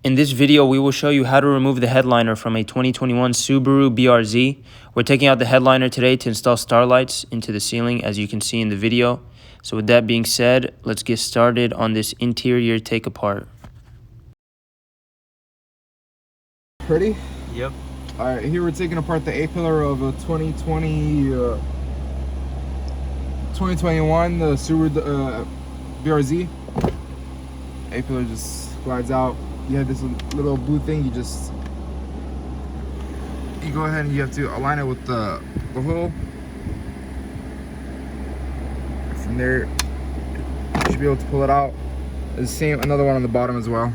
In this video, we will show you how to remove the headliner from a 2021 Subaru BRZ. We're taking out the headliner today to install starlights into the ceiling, as you can see in the video. So with that being said, let's get started on this interior take apart. Ready? Yep. All right, here we're taking apart the A-pillar of a 2021 the Subaru BRZ. A-pillar just glides out. You have this little blue thing. You go ahead and you have to align it with the hole. From there, you should be able to pull it out. There's the same, another one on the bottom as well.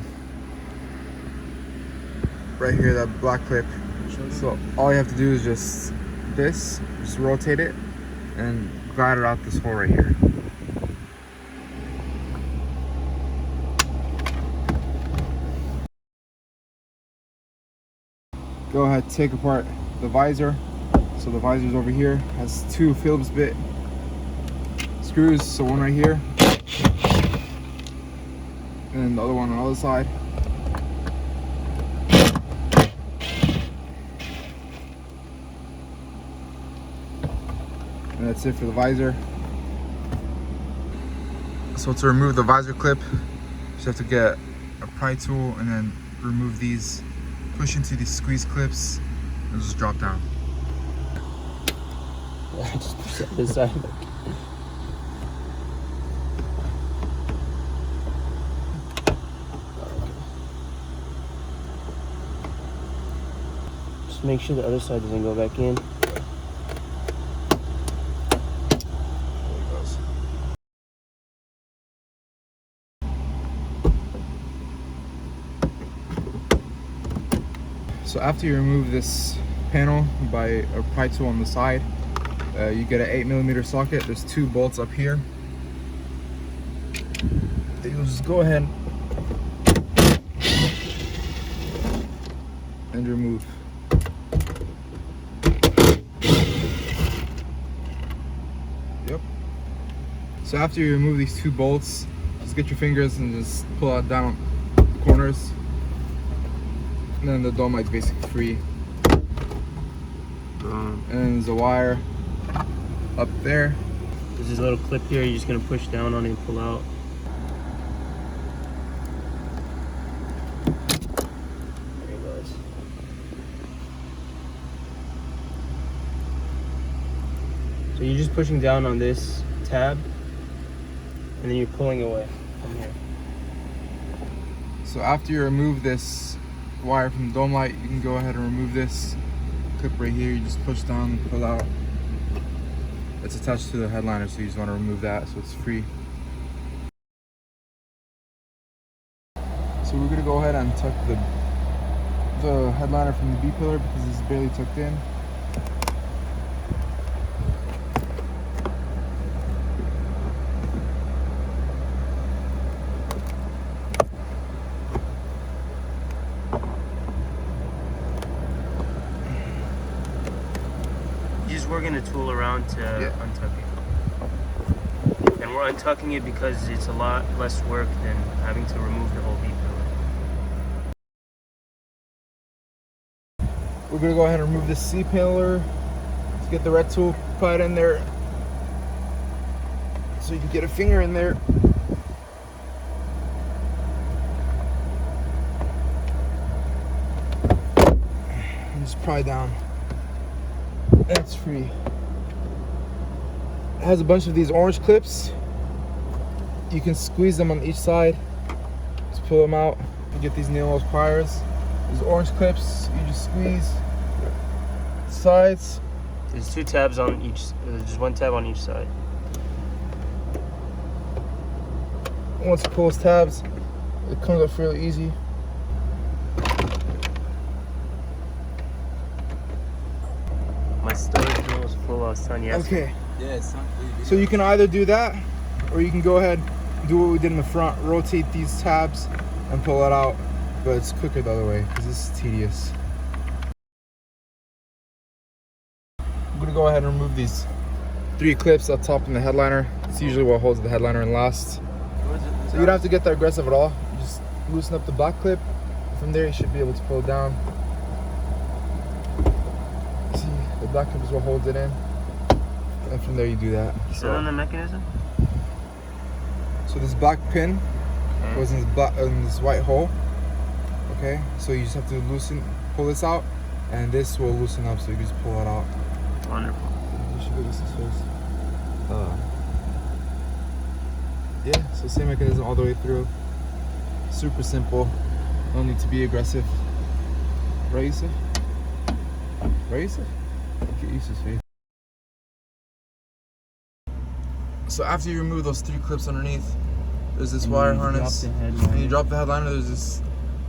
Right here, that black clip. So all you have to do is just rotate it and glide it out this hole right here. Go ahead, take apart the visor. So the visor's over here, has two Phillips bit screws, so one right here and the other one on the other side. And that's it for the visor. So to remove the visor clip, you just have to get a pry tool and then remove these, push into these squeeze clips, and just drop down. Just push it this side. Just make sure the other side doesn't go back in. So after you remove this panel by a pry tool on the side, you get an 8mm socket. There's two bolts up here. You'll just go ahead and remove. Yep. So after you remove these two bolts, just get your fingers and just pull out down the corners. And then the dome light's basically free. And then there's a wire up there. There's this little clip here, you're just gonna push down on it and pull out. There it goes. So you're just pushing down on this tab and then you're pulling away from here. So after you remove this wire from the dome light, you can go ahead and remove this clip right here. You just push down and pull out. It's attached to the headliner, so you just want to remove that so it's free. So we're gonna go ahead and tuck the headliner from the B pillar because it's barely tucked in. Working the tool around to untuck it. And we're untucking it because it's a lot less work than having to remove the whole B pillar. We're gonna go ahead and remove this C pillar. Let's get the red tool put in there so you can get a finger in there. And just pry down. That's free. It has a bunch of these orange clips. You can squeeze them on each side. Just pull them out. You get these nailless pliers. These orange clips, you just squeeze sides. There's two tabs on each, there's one tab on each side. Once you pull those tabs, it comes up fairly easy. My storage room was full, I was telling you. Okay. Yeah, it's not really. So you can either do that, or you can go ahead and do what we did in the front, rotate these tabs and pull it out. But it's quicker the other way because this is tedious. I'm gonna go ahead and remove these 3 clips up top in the headliner. It's usually what holds the headliner in last. So you don't have to get that aggressive at all. You just loosen up the black clip, from there you should be able to pull it down. See, the black clip is what holds it in, and from there you do that. Still on the mechanism? So this black pin goes in this white hole. Okay, so you just have to pull this out, and this will loosen up, so you can just pull it out. Wonderful. You should go this first. Yeah, so same mechanism all the way through. Super simple. No need to be aggressive. Right, Yusuf? Right, Yusuf? Get Yusuf's face. So after you remove those 3 clips underneath, there's this wire harness. And you drop the headliner, there's this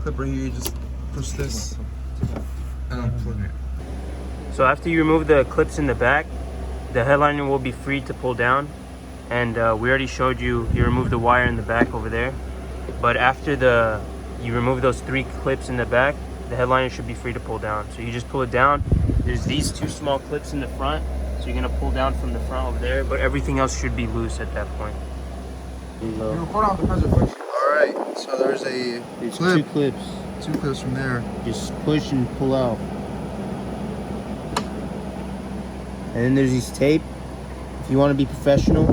clip right here. You just push this and unplug it. So after you remove the clips in the back, the headliner will be free to pull down. And we already showed you remove the wire in the back over there. But after you remove those 3 clips in the back, the headliner should be free to pull down. So you just pull it down. There's these 2 small clips in the front. So you're gonna pull down from the front over there, but everything else should be loose at that point. You record on the pressure friction. Alright, so there's a clip. 2 clips. 2 clips from there. Just push and pull out. And then there's these tape. If you want to be professional,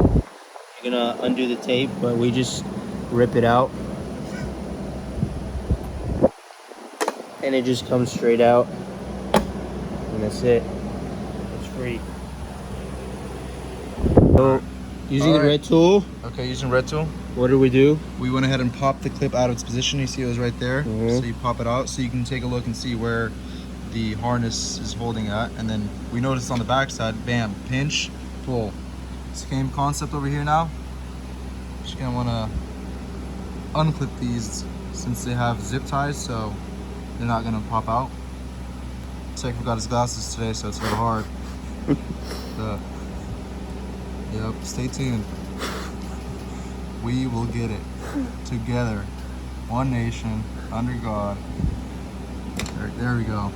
you're gonna undo the tape, but we just rip it out. And it just comes straight out. And that's it. It's free. So, using the red tool. Okay, using red tool. What do? We went ahead and popped the clip out of its position. You see it was right there. So you pop it out so you can take a look and see where the harness is holding at. And then we noticed on the back side, bam, pinch, pull. Same concept over here now. Just gonna wanna unclip these since they have zip ties, so they're not gonna pop out. Tech forgot his glasses today, so it's a little hard. But, yep, stay tuned. We will get it together. One nation, under God. There we go.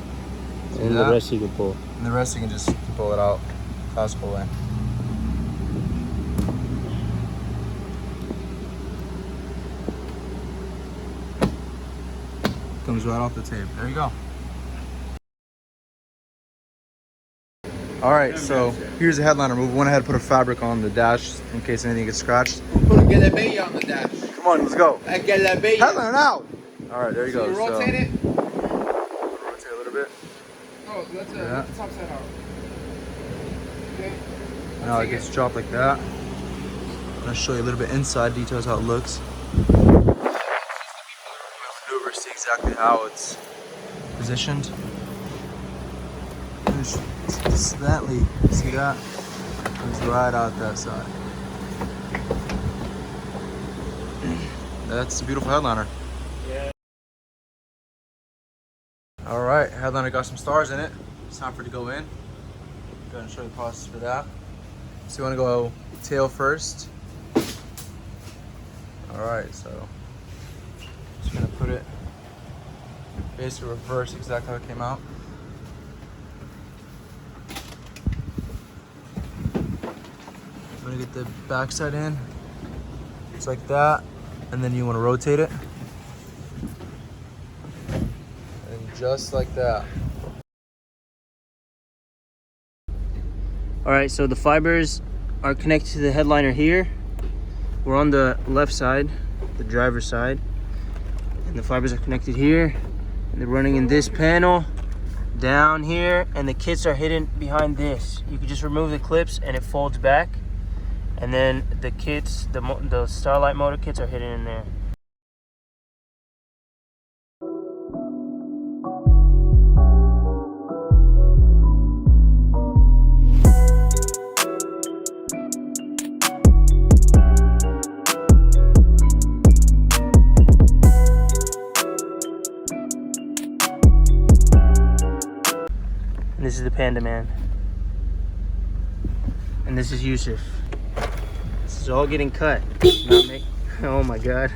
See And that? the rest you can pull. And the rest you can just pull it out classical way. Comes right off the tape. There you go. All right, so here's the headliner move. We went ahead and put a fabric on the dash in case anything gets scratched. Put a galabeya on the dash. Come on, let's go. A galabeya. Headliner now. All right, there you go. You rotate it. Rotate a little bit. Oh, that's the top side out. Okay. Now it gets dropped like that. I'm gonna show you a little bit inside details how it looks. Maneuver, see exactly how it's positioned. Slightly, see that? It's right out that side. That's a beautiful headliner. Yeah. All right, headliner got some stars in it. It's time for it to go in. Go ahead and show you the process for that. So you want to go tail first. All right, so just gonna put it basically reverse exactly how it came out. I'm gonna get the backside in, just like that, and then you want to rotate it, and just like that. All right, so the fibers are connected to the headliner here. We're on the left side, the driver's side, and the fibers are connected here, and they're running in this panel down here, and the kits are hidden behind this. You can just remove the clips and it folds back, and then the kits, the Starlight motor kits are hidden in there. And this is the Panda Man. And this is Yusuf. This is all getting cut. Not make. Oh my God.